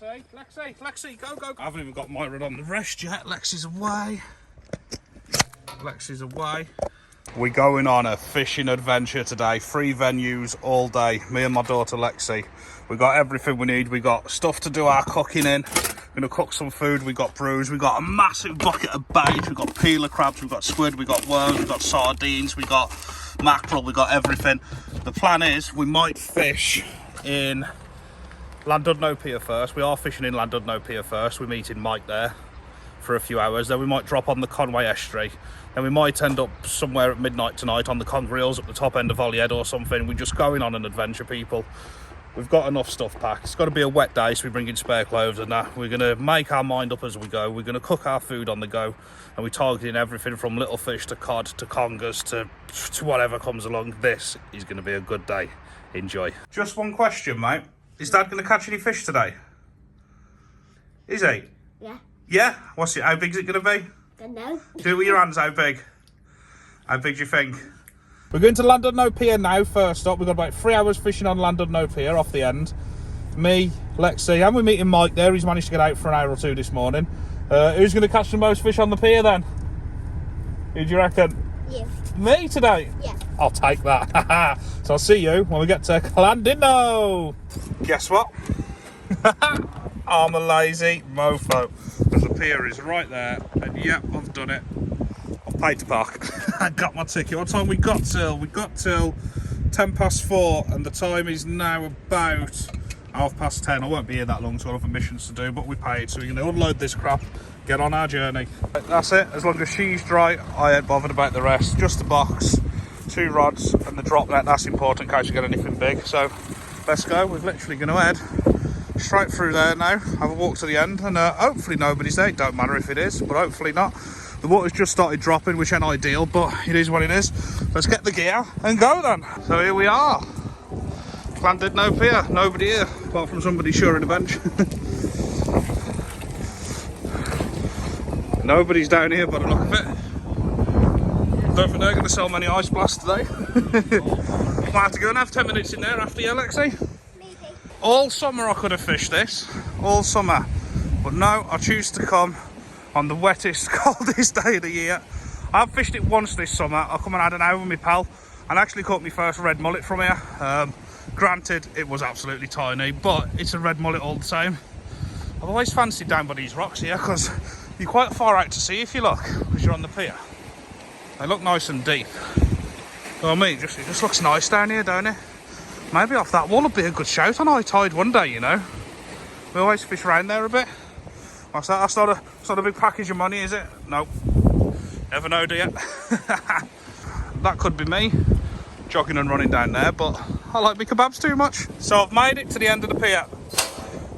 Lexi, go. I haven't even got my rod on the rest yet. Lexi's away. We're going on a fishing adventure today. 3 venues all day. Me and my daughter Lexi. We got everything we need. We got stuff to do our cooking in. We're gonna cook some food. We got brews. We got a massive bucket of bait. We got peeler crabs. We got squid. We got worms. We got sardines. We got mackerel. We got everything. The plan is we might fish in Llandudno Pier first. We are fishing in Llandudno Pier first. We're meeting Mike there for a few hours. Then we might drop on the Conway estuary. Then we might end up somewhere at midnight tonight on the Congreels at the top end of Holyhead or something. We're just going on an adventure, people. We've got enough stuff packed. It's got to be a wet day, so we bring in spare clothes and that. We're going to make our mind up as we go. We're going to cook our food on the go. And we're targeting everything from little fish to cod to congers to whatever comes along. This is going to be a good day. Enjoy. Just one question, mate. Is Dad going to catch any fish today? Is he? Yeah. Yeah? What's it? How big's it going to be? Don't know. Do it with your hands. How big? How big do you think? We're going to Llandudno Pier now, first up. We've got about 3 hours fishing on Llandudno Pier off the end. Me, Lexi, and we're meeting Mike there. He's managed to get out for an hour or two this morning. Who's going to catch the most fish on the pier then? Who do you reckon? You. Me today? Yeah. I'll take that. So I'll see you when we get to Llandudno. Guess what? I'm a lazy mofo. Because the pier is right there. And yep, I've done it. I've paid to park. I got my ticket. What time we got till? We got till 4:10, and the time is now about 10:30. I won't be here that long, so I'll have missions to do, but we paid, so we're going to unload this crap, get on our journey. That's it. As long as she's dry, I ain't bothered about the rest. Just the box, 2 rods, and the drop net. That's important in case you get anything big. So let's go. We're literally going to head straight through there now, have a walk to the end, and hopefully nobody's there. It don't matter if it is, but hopefully not. The water's just started dropping, which ain't ideal, but it is what it is. Let's get the gear and go then. So here we are. Llandudno Pier. Nobody here, apart from somebody shoring a bench. Nobody's down here by the look of it. Don't think they're going to sell many ice blasts today. Might have to go and have 10 minutes in there after you, Lexi. Maybe. All summer I could have fished this. All summer. But no, I choose to come on the wettest, coldest day of the year. I've fished it once this summer. I come and had an hour with my pal and actually caught my first red mullet from here. Granted, it was absolutely tiny, but it's a red mullet all the same. I've always fancied down by these rocks here because you're quite far out to sea if you look, because you're on the pier. They look nice and deep. You know what I mean? It just looks nice down here, don't it? Maybe off that wall would be a good shout on high tide one day, you know. We always fish around there a bit. What's that? That's not a big package of money, is it? Nope. Never know, do you? That could be me, jogging and running down there, but I like my kebabs too much. So I've made it to the end of the pier.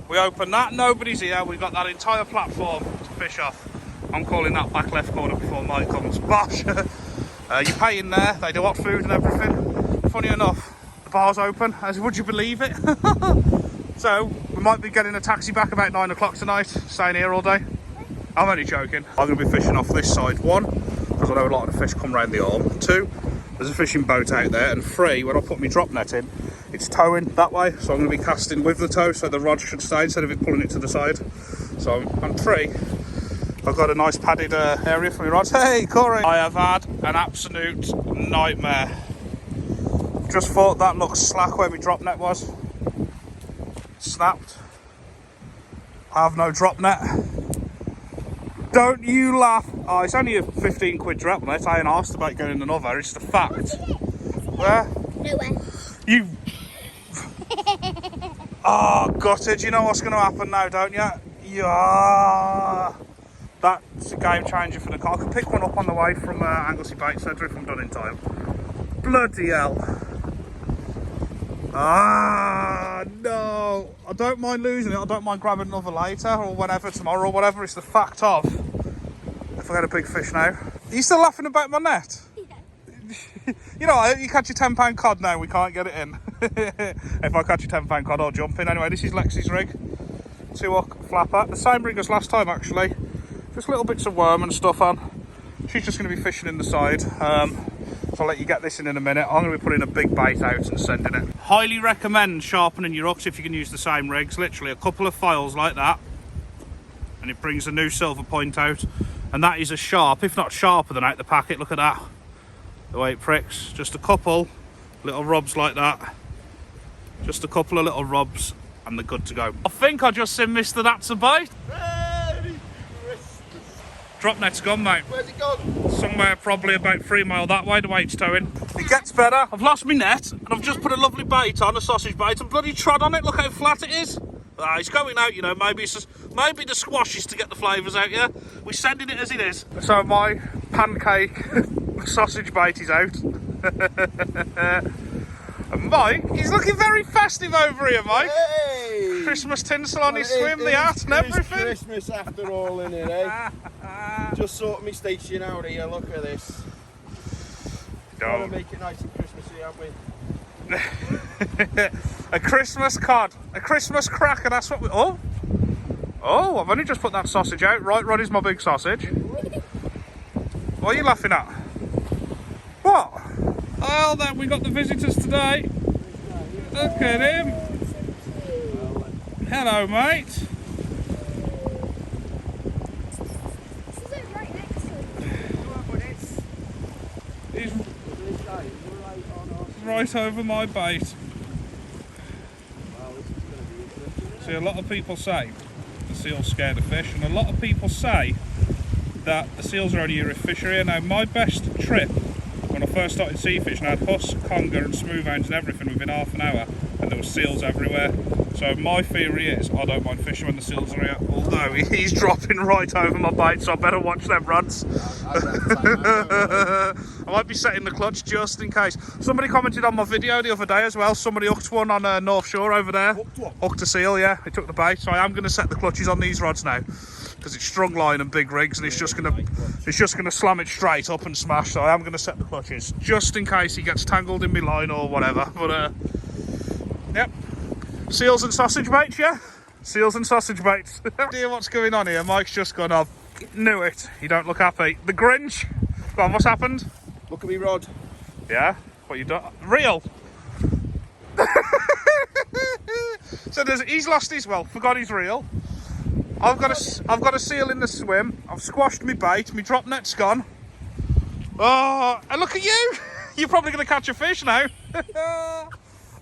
We open that, nobody's here. We've got that entire platform to fish off. I'm calling that back left corner before Mike comes. Bosh! You pay in there, they do hot food and everything. Funny enough, the bar's open, as would you believe it? So we might be getting a taxi back about 9 o'clock tonight, staying here all day. I'm only joking. I'm going to be fishing off this side. 1, because I know a lot of the fish come round the arm. 2, there's a fishing boat out there. And 3, when I put my drop net in, it's towing that way. So I'm going to be casting with the tow, so the rod should stay instead of it pulling it to the side. So on 3, I've got a nice padded area for my rods. Hey, Corey! I have had an absolute nightmare. Just thought that looked slack where my drop net was. Snapped. I have no drop net. Don't you laugh. Oh, it's only a 15 quid drop net. I ain't asked about getting another. It's the fact. Where? Nowhere. You. Oh, gutted. You know what's going to happen now, don't you? Yeah. That's a game changer for the car. I could pick one up on the way from Anglesey Bait Centre if I'm done in time. Bloody hell. Ah, no. I don't mind losing it. I don't mind grabbing another later or whenever, tomorrow or whatever. It's the fact of, if I get a big fish now. Are you still laughing about my net? Yeah. You know, you catch a £10 cod now, we can't get it in. If I catch a £10 cod, I'll jump in. Anyway, this is Lexi's rig. 2-hook flapper. The same rig as last time, actually. Just little bits of worm and stuff on. She's just going to be fishing in the side. So I'll let you get this in a minute. I'm going to be putting a big bait out and sending it. Highly recommend sharpening your hooks if you can use the same rigs. Literally a couple of files like that, and it brings a new silver point out. And that is as sharp, if not sharper than out the packet. Look at that, the way it pricks. Just a couple little rubs like that. Just a couple of little rubs and they're good to go. I think I just seen Mr. That's a Bite. Merry Christmas. Drop net's gone, mate. Where's it gone? Somewhere probably about 3 miles that way, the way it's towing. It gets better. I've lost my net and I've just put a lovely bait on, a sausage bait, and bloody trod on it. Look how flat it is. It's going out, you know. Maybe it's just, maybe the squash is to get the flavours out, yeah? We're sending it as it is. So my pancake sausage bait is out. And Mike, he's looking very festive over here, Mike. Hey! Christmas tinsel on his swim, the hat and everything. It's Christmas after all, innit, eh? Just sorted me station out here, look at this. Gotta make it nice and Christmassy, haven't we? A Christmas cod, a Christmas cracker, that's what we... Oh, I've only just put that sausage out. Right, Roddy's my big sausage. What are you laughing at? What? Oh, then we got the visitors today. Look at him. Hello, mate. He's right over my bait. See, a lot of people say the seals scare the fish, and a lot of people say that the seals are only here if fish are here. Now, my best trip when I first started sea fishing, I had husk, conger and smooth hounds and everything within half an hour, and there were seals everywhere. So my theory is I don't mind fishing when the seals are here, although he's dropping right over my bait, so I better watch them rods. I might be setting the clutch just in case. Somebody commented on my video the other day as well. Somebody hooked one on North Shore over there. Hooked a seal, yeah. He took the bait, so I am going to set the clutches on these rods now, because it's strung line and big rigs, and it's just gonna slam it straight up and smash. So I am gonna set the clutches just in case he gets tangled in my line or whatever. But yep, seals and sausage baits, yeah. Seals and sausage baits. Dear, what's going on here? Mike's just gone off. Knew it. You don't look happy. The Grinch. Go on, what's happened? Look at me rod. Yeah. What you done? Real. So he's lost his forgot he's real. I've got a seal in the swim. I've squashed my bait. My drop net's gone. Oh, and look at you! You're probably going to catch a fish now.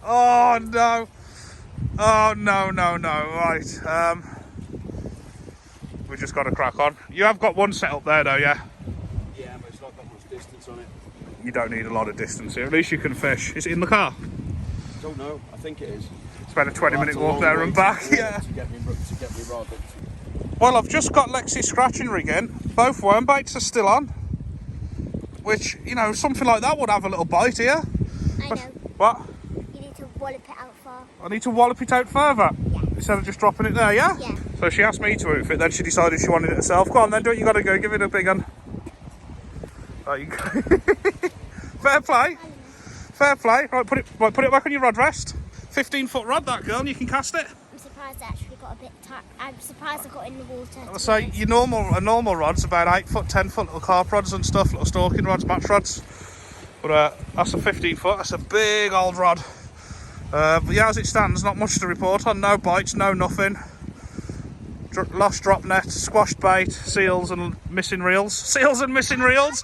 Oh no! Oh no! Right. We just got to crack on. You have got one set up there though, yeah? Yeah, but it's not got much distance on it. You don't need a lot of distance here. At least you can fish. Is it in the car? Don't know. I think it is. It's about a 20-minute walk there and back. Yeah. To get me rod. Well, I've just got Lexi's scratching rig in. Both worm baits are still on. Which, you know, something like that would have a little bite here. I know. What? You need to wallop it out far. I need to wallop it out further? Yeah. Instead of just dropping it there, yeah? Yeah. So she asked me to hoof it, then she decided she wanted it herself. Go on then, do what you gotta go, give it a big one. There you go. Fair play. Fair play. Right, put it back on your rod rest. 15-foot rod, that girl, and you can cast it. I'm surprised it actually got a bit tight. I'm surprised I got in the water. I'll say a normal rod's about 8-foot, 10-foot little carp rods and stuff, little stalking rods, match rods. But that's a 15-foot. That's a big old rod. But yeah, as it stands, not much to report on. No bites, no nothing. Lost drop net, squashed bait, seals and missing reels. Seals and missing reels.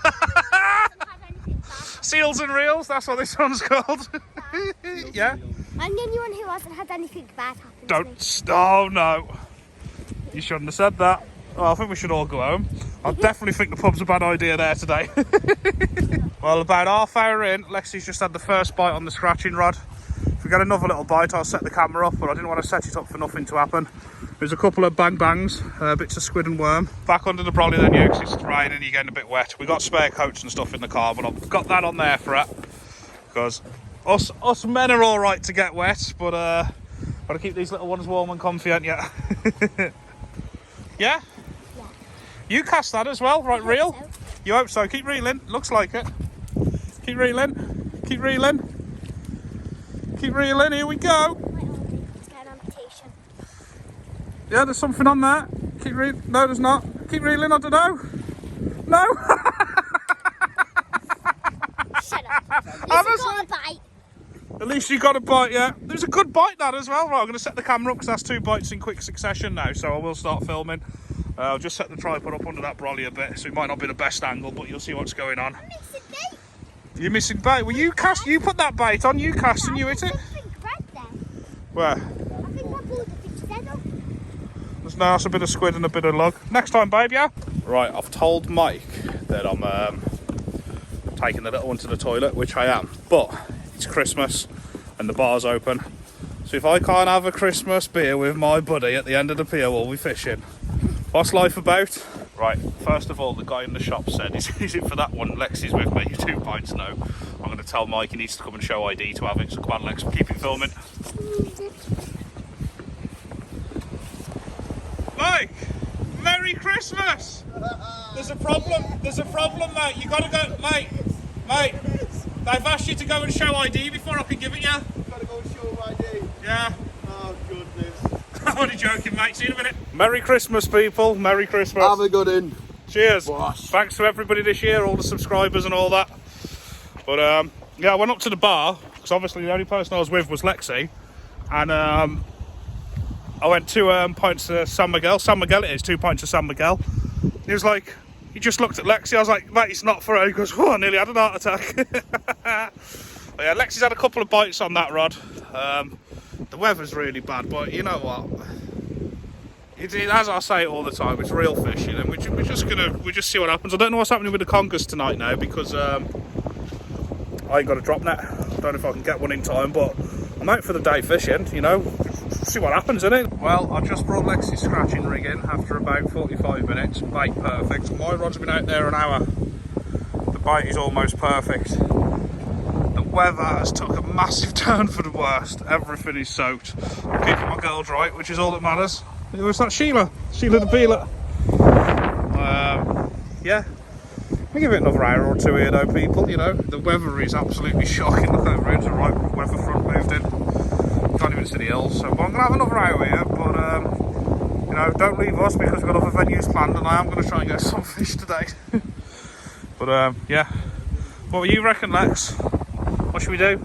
Seals and reels. That's what this one's called. Yeah. I'm the only one who hasn't had anything bad happen Don't. Oh no. You shouldn't have said that. Oh, I think we should all go home. I definitely think the pub's a bad idea there today. Well, about half hour in, Lexi's just had the first bite on the scratching rod. If we get another little bite, I'll set the camera up, but I didn't want to set it up for nothing to happen. There's a couple of bang bangs, bits of squid and worm. Back under the brolly then, because it's raining and you're getting a bit wet. We got spare coats and stuff in the car, but I've got that on there for it. Because us men are all right to get wet, but got to keep these little ones warm and comfy, ain't you? Yeah? Yeah. You cast that as well, right? Reel? So. You hope so. Keep reeling. Looks like it. Keep reeling. Keep reeling. Keep reeling. Here we go. It's got an amputation. Yeah, there's something on there. Keep reeling. No, there's not. Keep reeling. I don't know. No. Shut up. got a bite. At least you got a bite, yeah. There's a good bite, that as well. Right, I'm going to set the camera up because that's 2 bites in quick succession now, so I will start filming. I'll just set the tripod up under that brolly a bit, so it might not be the best angle, but you'll see what's going on. I'm missing bait. You're missing bait? Well, you cast. You put that bait on. You cast and you hit it. Where? I think I pulled the fish's head off. There's now a bit of squid and a bit of lug. Next time, babe, yeah? Right, I've told Mike that I'm taking the little one to the toilet, which I am. But it's Christmas and the bar's open. So if I can't have a Christmas beer with my buddy at the end of the pier while we're fishing, what's life about? Right, first of all, the guy in the shop said, is it for that one? Lexi's with me, 2 pints, no. I'm going to tell Mike he needs to come and show ID to have it. So come on, Lex, keep it filming. Mike, Merry Christmas! There's a problem, mate. You got to go, mate, they've asked you to go and show ID before I can give it you. Got to go and show ID? Yeah. Oh, goodness. I'm only joking, mate. See you in a minute. Merry Christmas, people. Merry Christmas. Have a good one. Cheers. Bosh. Thanks to everybody this year, all the subscribers and all that. But yeah, I went up to the bar because obviously the only person I was with was Lexi, and I went 2 pints of San Miguel. San Miguel it is, 2 pints of San Miguel. He was like, he just looked at Lexi. I was like, mate, it's not for her. He goes, oh, I nearly had an heart attack. But yeah, Lexi's had a couple of bites on that rod. The weather's really bad, but you know what? As I say it all the time, it's real fishing, and we're just see what happens. I don't know what's happening with the conkers tonight now because I ain't got a drop net. I don't know if I can get one in time, but I'm out for the day fishing. You know, see what happens, innit? Well, I just brought Lexi's scratching rig in after about 45 minutes. Bait perfect. My rod's been out there an hour. The bait is almost perfect. The weather has took a massive turn for the worst. Everything is soaked. I'm keeping my girl dry, which is all that matters. It was that Sheila the peeler. Yeah, we give it another hour or 2 here though, people. You know, the weather is absolutely shocking. Look over it, the right weather front moved in. Can't even see the hills. So, but I'm gonna have another hour here. But you know, don't leave us because we've got other venues planned, and I am gonna try and get some fish today. But yeah, what do you reckon, Lex? What should we do?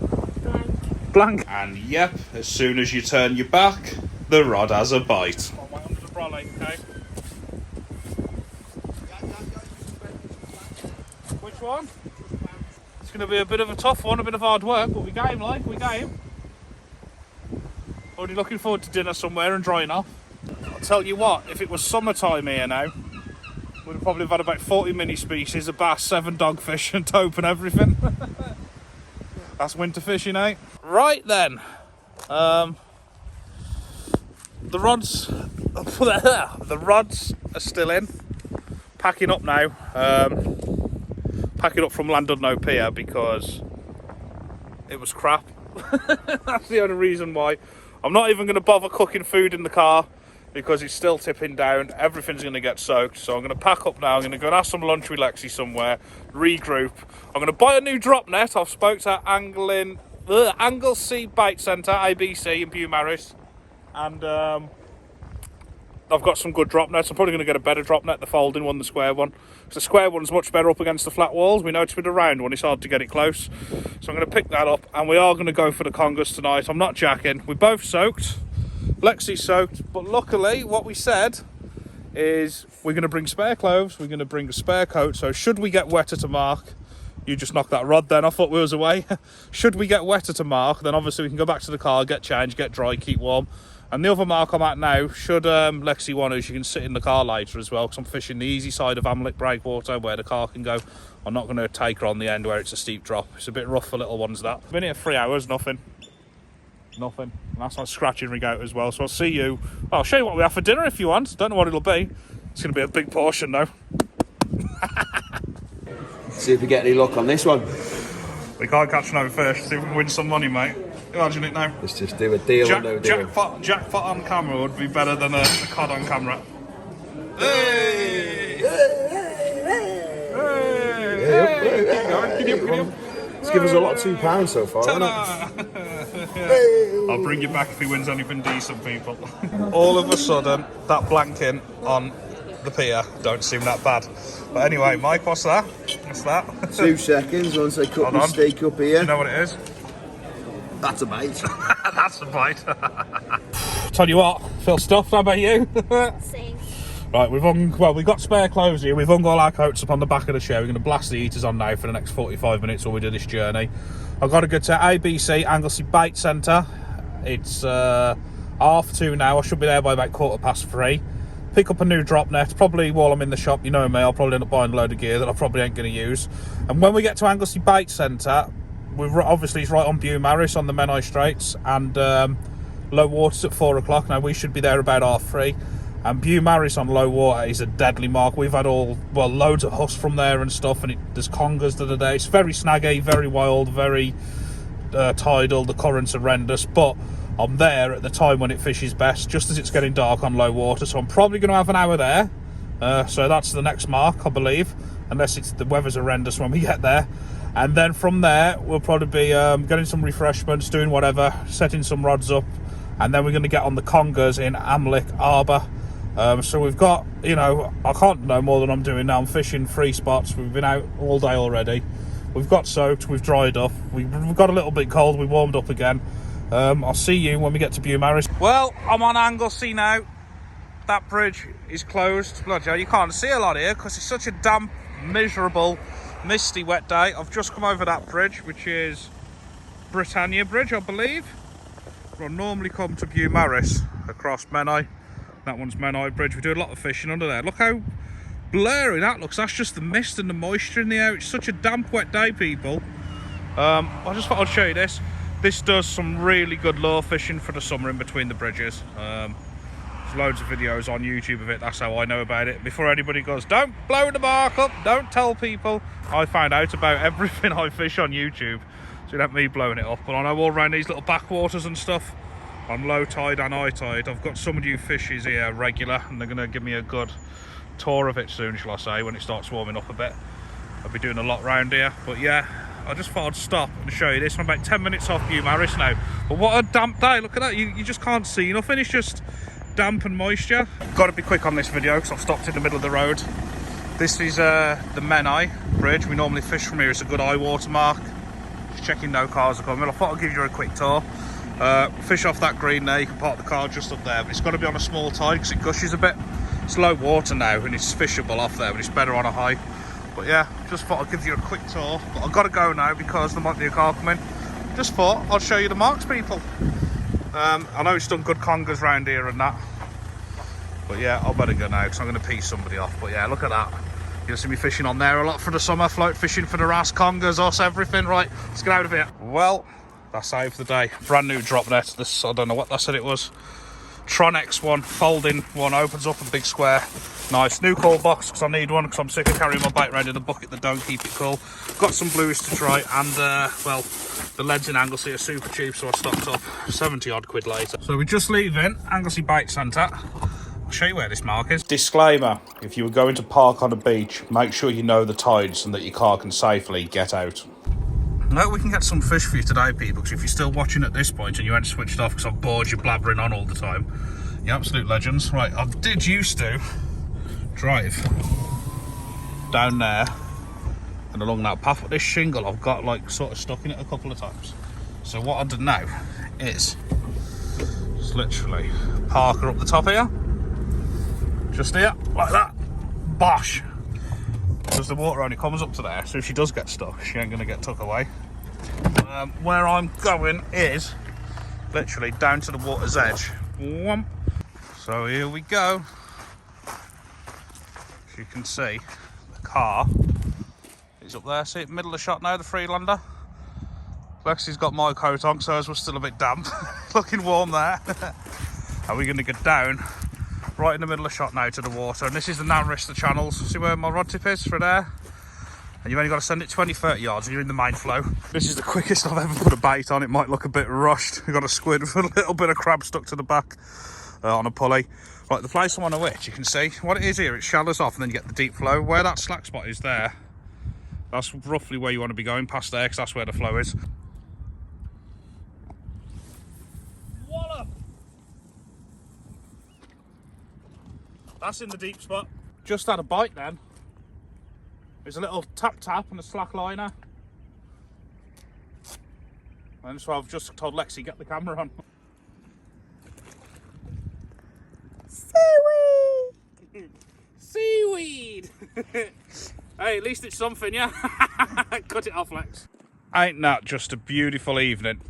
Blank. And yep, as soon as you turn your back, the rod has a bite. Oh, my arms are brolly, okay? Which one? It's going to be a bit of a tough one, a bit of hard work, but we game, like, we game. Already looking forward to dinner somewhere and drying off. I'll tell you what, if it was summertime here now, we'd have probably had about 40 mini species of bass, 7 dogfish and taupe and everything. That's winter fishing, eh? Right then. The rods are still in. Packing up now. Packing up from Llandudno Pier because it was crap. That's the only reason why. I'm not even going to bother cooking food in the car because it's still tipping down. Everything's going to get soaked. So I'm going to pack up now. I'm going to go and have some lunch with Lexi somewhere. Regroup. I'm going to buy a new drop net. I've spoke to Anglesey Bait Centre, ABC in Beaumaris. And I've got some good drop nets. I'm probably going to get a better drop net, the folding one, the square one. Because the square one's much better up against the flat walls. We noticed with the round one, it's hard to get it close. So I'm going to pick that up, and we are going to go for the congers tonight. I'm not jacking. We're both soaked. Lexi's soaked. But luckily, what we said is we're going to bring spare clothes. We're going to bring a spare coat. So should we get wetter to mark, you just knocked that rod then. I thought we was away. Should we get wetter to mark, then obviously we can go back to the car, get changed, get dry, keep warm. And the other mark I'm at now, should Lexi want to, she can sit in the car later as well, because I'm fishing the easy side of Amlick Breakwater where the car can go. I'm not going to take her on the end where it's a steep drop. It's a bit rough for little ones, that. Been here 3 hours, nothing. And that's my scratching rig out as well. So I'll see you. I'll show you what we have for dinner if you want. Don't know what it'll be. It's going to be a big portion though. See if we get any luck on this one. We can't catch no fish. See if we can win some money, mate. Imagine it now. Let's just do a deal or no deal. Jackpot on camera would be better than a cod on camera. Hey! Hey! It's given us a lot of £2 so far, hasn't it? I'll bring you back if he wins anything decent, people. All of a sudden, that blanking on the pier don't seem that bad. But anyway, Mike, what's that? What's that? 2 seconds once I cut Hold my on. steak up Do here. you know what it is? That's a bite. That's a bite. Tell you what, feel stuffed. How about you? Same. Right, we've got spare clothes here. We've hung all our coats up on the back of the chair. We're going to blast the heaters on now for the next 45 minutes while we do this journey. I've got to go to ABC Anglesey Bait Centre. It's 2:30 now. I should be there by about 3:15. Pick up a new drop net, probably while I'm in the shop. You know me, I'll probably end up buying a load of gear that I probably ain't going to use. And when we get to Anglesey Bait Centre, obviously it's right on Beaumaris on the Menai Straits, and low water's at 4 o'clock. Now we should be there about 3:30. And Beaumaris on low water is a deadly mark. We've had loads of huss from there and stuff, and there's congers the other day. It's very snaggy, very wild, very tidal. The current's horrendous, but I'm there at the time when it fishes best, just as it's getting dark on low water. So I'm probably going to have an hour there. So that's the next mark, I believe, unless the weather's horrendous when we get there. And then from there, we'll probably be getting some refreshments, doing whatever, setting some rods up, and then we're going to get on the congers in Amlick Harbour. So we've got, I can't know more than I'm doing now. I'm fishing 3 spots. We've been out all day already. We've got soaked, we've dried off, we've got a little bit cold, we warmed up again. I'll see you when we get to Beaumaris. Well, I'm on Anglesey now. That bridge is closed. Bloody hell, you can't see a lot here because it's such a damp, miserable, misty, wet day. I've just come over that bridge, which is Britannia Bridge, I believe. I normally come to Beaumaris across Menai. That one's Menai Bridge. We do a lot of fishing under there. Look how blurry that looks. That's just the mist and the moisture in the air. It's such a damp, wet day, people. I just thought I'd show you this. This does some really good lure fishing for the summer in between the bridges. There's loads of videos on YouTube of it. That's how I know about it. Before anybody goes, don't blow the mark up, don't tell people. I found out about everything I fish on YouTube. So you don't me blowing it up. But I know all around these little backwaters and stuff, on low tide and high tide, I've got somebody who fishes here regular, and they're going to give me a good tour of it soon, shall I say, when it starts warming up a bit. I'll be doing a lot round here, but yeah, I just thought I'd stop and show you this. I'm about 10 minutes off Beaumaris now, but what a damp day. Look at that, you just can't see nothing. It's just damp and moisture. Got to be quick on this video because I've stopped in the middle of the road. This is the Menai Bridge. We normally fish from here. It's a good high water mark. Just checking no cars are coming. I thought I'd give you a quick tour. Fish off that green there. You can park the car just up there, but it's got to be on a small tide because it gushes a bit. It's low water now and it's fishable off there, but it's better on a high. But yeah, just thought I'd give you a quick tour. But I've got to go now because there might be a car coming. Just thought I'd show you the marks, people. I know it's done good congers round here and that, but yeah, I better go now because I'm going to pee somebody off. But yeah, look at that. You'll see me fishing on there a lot for the summer, float fishing for the wrasse, congers, us, everything. Right, let's get out of here. Well, that's out for the day. Brand new drop net. This, I don't know what I said it was. Tron X one, folding one, opens up a big square. Nice. New cool box because I need one because I'm sick of carrying my bait around in a bucket that don't keep it cool. Got some blues to try, and well, the leads in Anglesey are super cheap, so I stocked up 70 odd quid later. So we're just leaving Anglesey Bait Centre. I'll show you where this mark is. Disclaimer: if you were going to park on a beach, make sure you know the tides and that your car can safely get out. No, we can get some fish for you today, people, because if you're still watching at this point and you ain't switched off because I've bored you blabbering on all the time, you're absolute legends. Right, I did used to drive down there and along that path, but this shingle I've got like sort of stuck in it a couple of times. So what I do now is just literally park her up the top here, just here, like that, bosh. Because the water only comes up to there, so if she does get stuck, she ain't going to get took away. Where I'm going is literally down to the water's edge. Whomp. So here we go. As you can see, the car is up there. See it, middle of the shot now, the Freelander. Lexi's got my coat on, so hers was still a bit damp. Looking warm there. And we're going to get down right in the middle of shot now to the water, and this is the narrowest of the channels. See where my rod tip is for there? And you've only got to send it 20-30 yards and you're in the main flow. This is the quickest I've ever put a bait on. It might look a bit rushed. We've got a squid with a little bit of crab stuck to the back on a pulley. Right, the place I'm on a witch, you can see what it is here. It shallows off and then you get the deep flow. Where that slack spot is there, that's roughly where you want to be going, past there, because that's where the flow is. That's in the deep spot. Just had a bite then. There's a little tap and a slack liner. And so I've just told Lexi, get the camera on. Seaweed! Seaweed! Hey, at least it's something, yeah? Cut it off, Lex. Ain't that just a beautiful evening?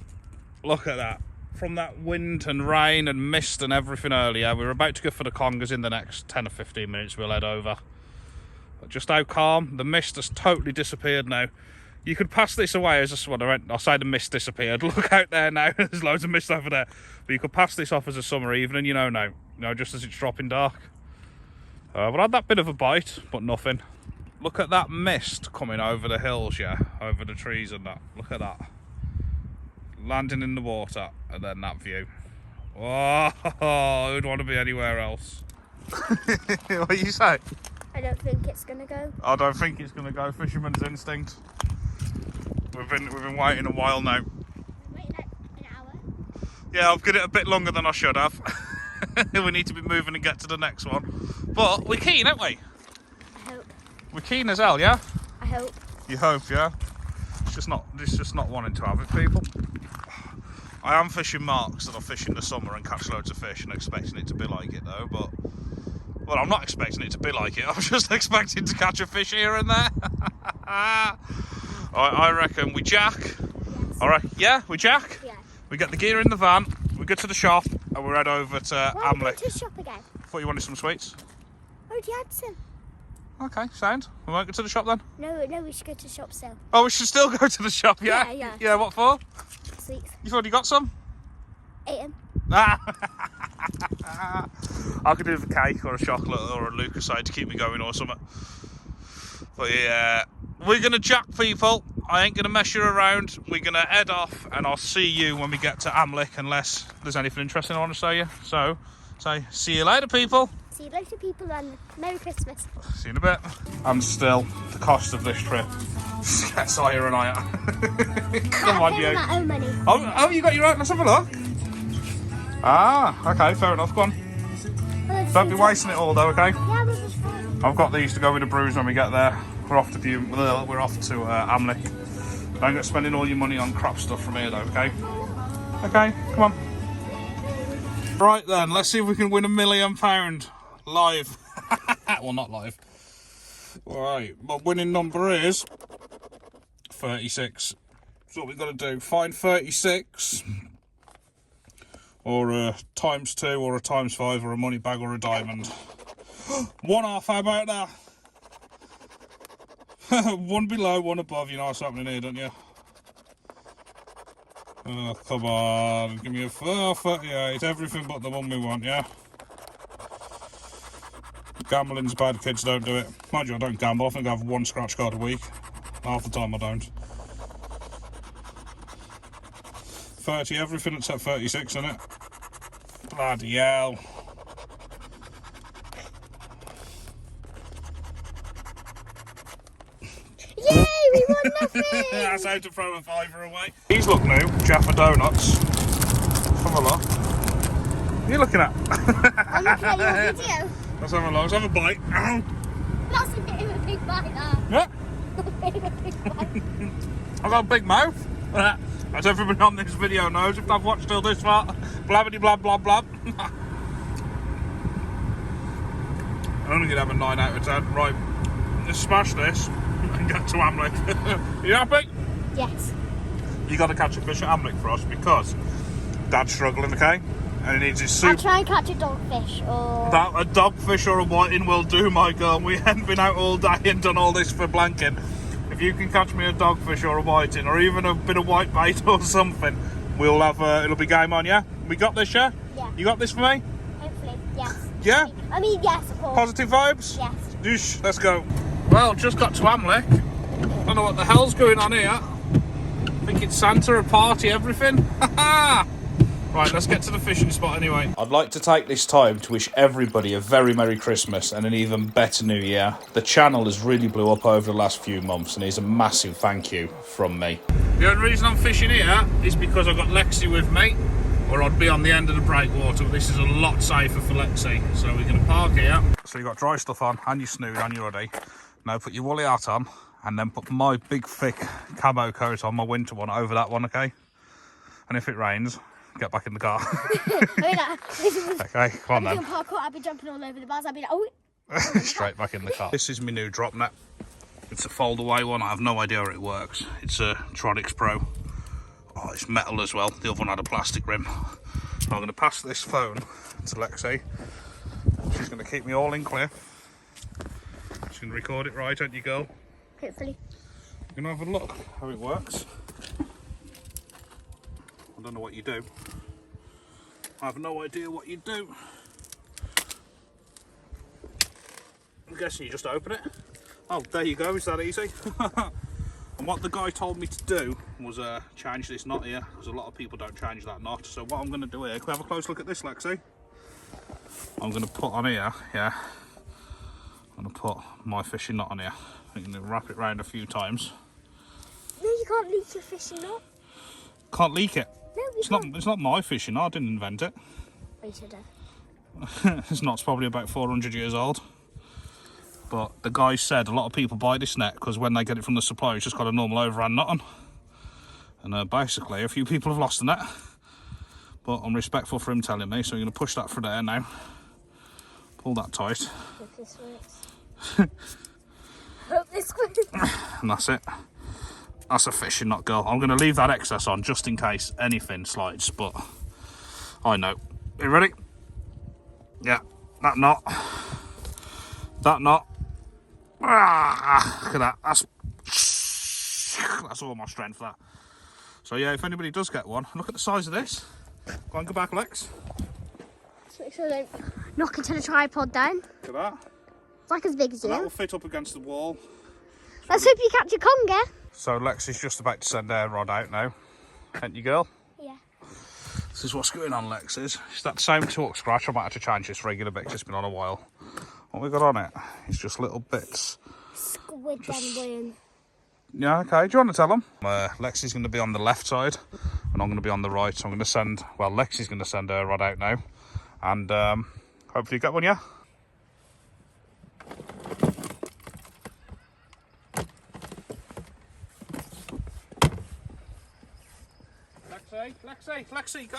Look at that. From that wind and rain and mist and everything earlier, we're about to go for the congers in the next 10 or 15 minutes. We'll head over. But just how calm. The mist has totally disappeared now. You could pass this away as a... Well, I'll say the mist disappeared. Look out there now. There's loads of mist over there. But you could pass this off as a summer evening, you know, now. You know, just as it's dropping dark. But I had that bit of a bite, but nothing. Look at that mist coming over the hills, yeah? Over the trees and that. Look at that. Landing in the water, and then that view. Oh, who'd want to be anywhere else? What do you say? I don't think it's gonna go. I don't think it's gonna go. Fisherman's instinct. We've been waiting a while now. Wait, an hour? Yeah, I've got it a bit longer than I should have. We need to be moving and get to the next one. But we're keen, aren't we? I hope. We're keen as hell, yeah? I hope. You hope, yeah? It's just not wanting to have it, people. I am fishing marks that I fish in the summer and catch loads of fish and expecting it to be like it though, but... Well, I'm not expecting it to be like it, I'm just expecting to catch a fish here and there. I reckon we jack. Yes. Alright, yeah, we jack. Yeah. We get the gear in the van, we go to the shop, and we head over to Why are we going Amlick. to the shop again? Thought you wanted some sweets. Oh, the Hudson. Okay, sound. We won't go to the shop then? No, we should go to the shop still. Oh, we should still go to the shop, yeah? Yeah. Yeah, what for? Sweets. You've already got some? Ate 'em. I could do with a cake or a chocolate or a Lucasade to keep me going or something. But yeah, we're going to jack, people. I ain't going to mess you around. We're going to head off and I'll see you when we get to Amlick, unless there's anything interesting I want to show you. So, see you later, people. See you later, people, and Merry Christmas. See you in a bit. And still, the cost of this trip gets higher and higher. Come on, you. My own money. Oh, you got your own. Let's have a look. Ah, okay, fair enough. Go on. Well, Don't be wasting it all, though, okay? Yeah, we'll just fine. I've got these to go with the brews when we get there. We're off to Amlick. Don't get spending all your money on crap stuff from here, though, okay? Okay, come on. Right then, let's see if we can win £1 million live. Well, not live. Right, my winning number is 36. So what we've got to do, find 36, or a ×2, or a ×5, or a money bag, or a diamond. One off, how about that? One below, one above, you know what's happening here, don't you? Oh, come on, give me a 38, everything but the one we want, yeah? Gambling's bad, kids don't do it. Mind you, I don't gamble, I think I have one scratch card a week. Half the time I don't. 30, everything except 36, isn't it? Bloody hell. Yay, we won nothing! That's how to throw a fiver away. These look new, Jaffa Donuts. Let's have a look. What are you looking at? I'm looking at your video. Let's have a look, let's have a bite. Ow. That's a bit of a big bite, that. Yeah, A bit of a big bite. I've got a big mouth. As everybody on this video knows, if I've watched till this far, blabbity blab blab blab. I'm only gonna have a 9 out of 10. Right, let's smash this and get to Amlick. You happy? Yes. You got to catch a fish at Amlick for us because Dad's struggling, okay? And he needs his soup. I'll try and catch a dogfish or... A dogfish or a whiting will do, my girl. We haven't been out all day and done all this for blanking. If you can catch me a dogfish or a whiting or even a bit of white bait or something, we'll have it'll be game on, yeah? We got this, yeah? Yeah. You got this for me? Hopefully, yes. Yeah? I mean, yes, of course. Positive vibes? Yes. Doosh, let's go. Well, just got to Amlick. Don't know what the hell's going on here. I think it's Santa, a party, everything. Right, let's get to the fishing spot anyway. I'd like to take this time to wish everybody a very Merry Christmas and an even better New Year. The channel has really blew up over the last few months and here's a massive thank you from me. The only reason I'm fishing here is because I've got Lexi with me or I'd be on the end of the breakwater, but this is a lot safer for Lexi. So we're going to park here. So you've got dry stuff on and your snood and your hoodie. Now put your woolly hat on and then put my big thick camo coat on, my winter one, over that one, okay? And if it rains, get back in the car. Okay, come on then. Parkour, I'd be jumping all over the bars. I'd be like, oh. Straight back in the car. This is my new drop net. It's a fold away one. I have no idea how it works. It's a Tronix Pro. Oh, it's metal as well. The other one had a plastic rim. So I'm going to pass this phone to Lexi. She's going to keep me all in clear. She's going to record it right, aren't you, girl? Hopefully. We're going to have a look how it works. I don't know what you do. I have no idea what you do. I'm guessing you just open it. Oh, there you go, it's that easy. And what the guy told me to do was change this knot here, because a lot of people don't change that knot. So what I'm going to do here, can we have a close look at this, Lexi? I'm going to put on here, yeah. I'm going to put my fishing knot on here. I'm going to wrap it round a few times. No, you can't leak your fishing knot. Can't leak it. No, It's not my fishing knot, I didn't invent it. Oh, you should have. This knot's probably about 400 years old. But the guy said a lot of people buy this net because when they get it from the supplier, it's just got a normal overhand knot on. And basically, a few people have lost the net. But I'm respectful for him telling me, so I'm going to push that through there now. Pull that tight. Hope this works. Hope this works. And that's it. That's a fishing knot, girl. I'm going to leave that excess on just in case anything slides, but I know. Are you ready? Yeah, that knot. That knot. Ah, look at that. That's all my strength, that. So yeah, if anybody does get one, look at the size of this. Go on, go back, Lex. Just make sure I don't knock into the tripod down. Look at that. It's like as big as And that you. will fit up against the wall. Let's hope you catch a conger. So Lex is just about to send her rod out now. Ain't you, girl? Yeah. This is what's going on, Lex. Is that same torque scratch? I might have to change this regular bit 'cause it's been on a while. What we got on it is just little bits. Squid and worm. Yeah, okay. Do you want to tell them? Lexi's going to be on the left side and I'm going to be on the right. So I'm going to send, well, Lexi's going to send her rod out now. And hopefully you get one, yeah? Lexi, go, Lexi. Go,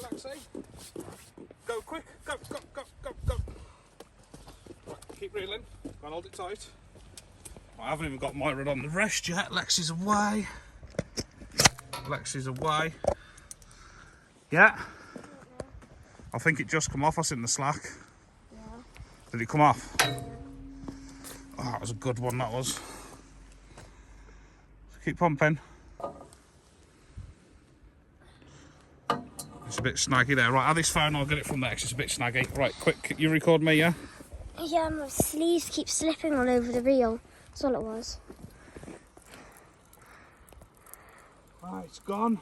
Lexi. Go quick, go. Right, keep reeling, go and hold it tight. I haven't even got my rod on the rest yet. Lexi's away. Yeah? I think it just come off us in the slack. Yeah. Did it come off? Oh, that was a good one, that was. Keep pumping. It's a bit snaggy there. Right, have this phone, I'll get it from there 'cause it's a bit snaggy. Right, quick, you record me, yeah? Yeah, my sleeves keep slipping all over the reel. That's all it was. Right, it's gone.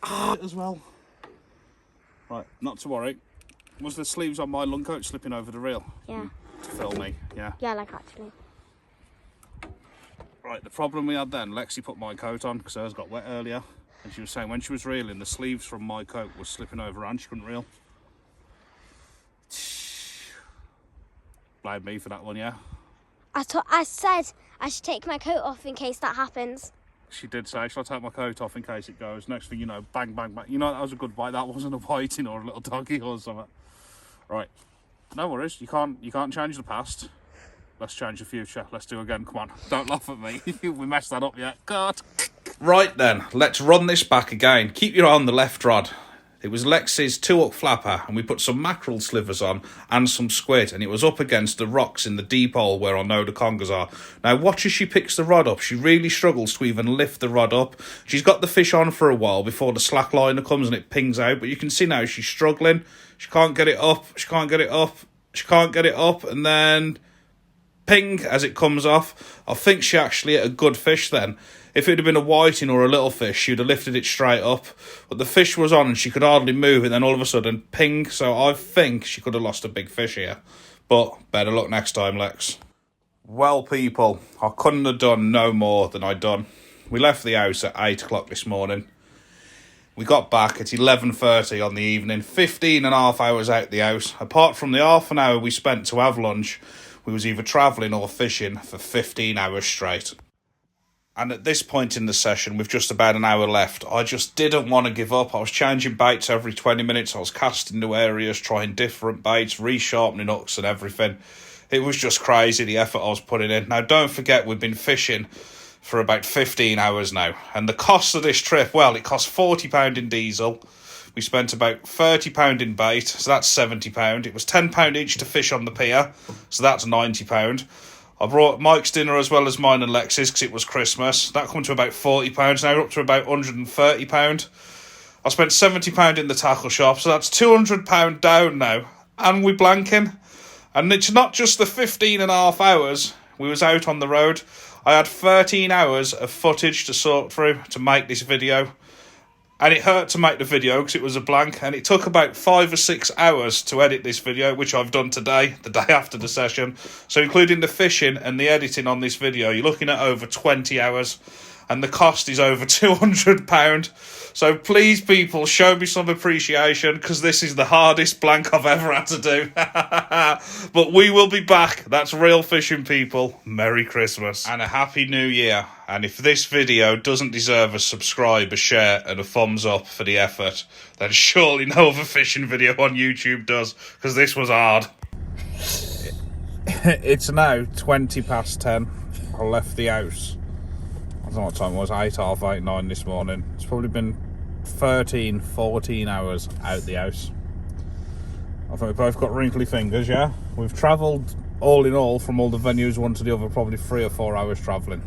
As well. Right, not to worry. Was the sleeves on my lung coat slipping over the reel? Yeah. To film me, yeah? Yeah, like actually. Right, the problem we had then, Lexi put my coat on because hers got wet earlier. And she was saying when she was reeling, the sleeves from my coat was slipping over and she couldn't reel. Blame me for that one, yeah? I said I should take my coat off in case that happens. She did say, shall I take my coat off in case it goes? Next thing you know, bang, bang, bang. You know, that was a good bite. That wasn't a whiting or a little doggy or something. Right, no worries. You can't change the past. Let's change the future. Let's do it again. Come on, don't laugh at me. We messed that up yet. God. Right then, let's run this back again. Keep your eye on the left rod. It was Lexi's 2-up flapper and we put some mackerel slivers on and some squid and it was up against the rocks in the deep hole where I know the congers are. Now watch as she picks the rod up. She really struggles to even lift the rod up. She's got the fish on for a while before the slack liner comes and it pings out, but you can see now she's struggling. She can't get it up, and then ping as it comes off. I think she actually hit a good fish then. If it had been a whiting or a little fish, she'd have lifted it straight up. But the fish was on and she could hardly move, and then all of a sudden, ping. So I think she could have lost a big fish here. But better luck next time, Lex. Well, people, I couldn't have done no more than I done. We left the house at 8 o'clock this morning. We got back at 11:30 on the evening, 15 and a half hours out the house. Apart from the half an hour we spent to have lunch, we was either travelling or fishing for 15 hours straight. And at this point in the session, with just about an hour left, I just didn't want to give up. I was changing baits every 20 minutes. I was casting new areas, trying different baits, resharpening hooks and everything. It was just crazy, the effort I was putting in. Now, don't forget, we've been fishing for about 15 hours now. And the cost of this trip, well, it cost £40 in diesel. We spent about £30 in bait, so that's £70. It was £10 each to fish on the pier, so that's £90. I brought Mike's dinner as well as mine and Lex's because it was Christmas. That come to about £40. Now we're up to about £130. I spent £70 in the tackle shop, so that's £200 down now. And we're blanking. And it's not just the 15 and a half hours we was out on the road. I had 13 hours of footage to sort through to make this video. And it hurt to make the video because it was a blank. And it took about 5 or 6 hours to edit this video, which I've done today, the day after the session. So including the fishing and the editing on this video, you're looking at over 20 hours. And the cost is over £200. So please, people, show me some appreciation because this is the hardest blank I've ever had to do. But we will be back. That's real fishing, people. Merry Christmas and a Happy New Year. And if this video doesn't deserve a subscribe, a share and a thumbs up for the effort, then surely no other fishing video on YouTube does, because this was hard. It's now 10:20. I left the house. I don't know what time it was, 8, half 8, 9 this morning. It's probably been 13, 14 hours out the house. I think we've both got wrinkly fingers, yeah? We've travelled, all in all, from all the venues, one to the other, probably 3 or 4 hours travelling.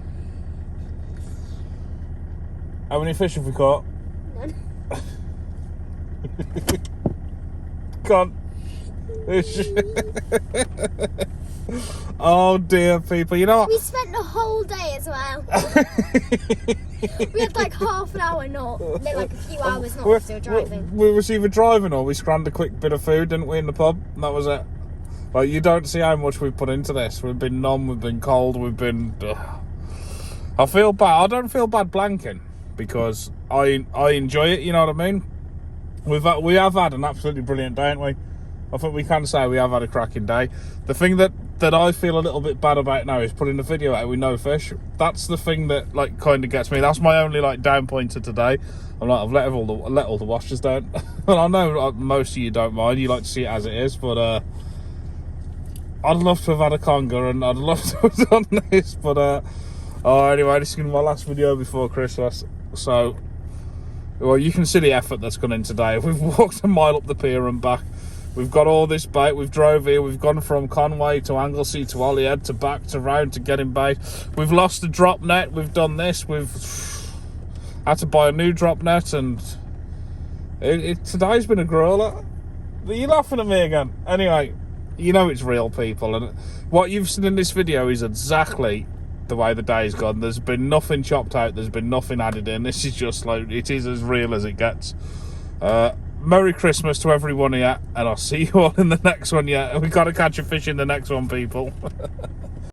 How many fish have we caught? None. Gone. Oh dear, people, you know what? We spent the whole day as well. We had like half an hour not, then like a few hours not still driving. We was either driving or we scrammed a quick bit of food, didn't we, in the pub? And that was it. Like, you don't see how much we've put into this. We've been numb, we've been cold, we've been... I feel bad. I don't feel bad blanking because I enjoy it, you know what I mean? We have had an absolutely brilliant day, haven't we? I think we can say we have had a cracking day. The thing that I feel a little bit bad about now is putting the video out with no fish. That's the thing that like kind of gets me. That's my only like down pointer today. I'm like, I've let all the washers down. And I know most of you don't mind. You like to see it as it is, but I'd love to have had a conger and I'd love to have done this. But anyway, this is gonna be my last video before Christmas. So, well, you can see the effort that's gone in today. We've walked a mile up the pier and back. We've got all this bait, we've drove here, we've gone from Conway to Anglesey to Holyhead to back to round to getting bait. We've lost a drop net, we've done this, we've had to buy a new drop net, and today's been a growler. Are you laughing at me again? Anyway, you know it's real, people, and what you've seen in this video is exactly the way the day's gone. There's been nothing chopped out, there's been nothing added in. This is just like, it is as real as it gets. Merry Christmas to everyone here, and I'll see you all in the next one. Yeah, we've got to catch a fish in the next one, people.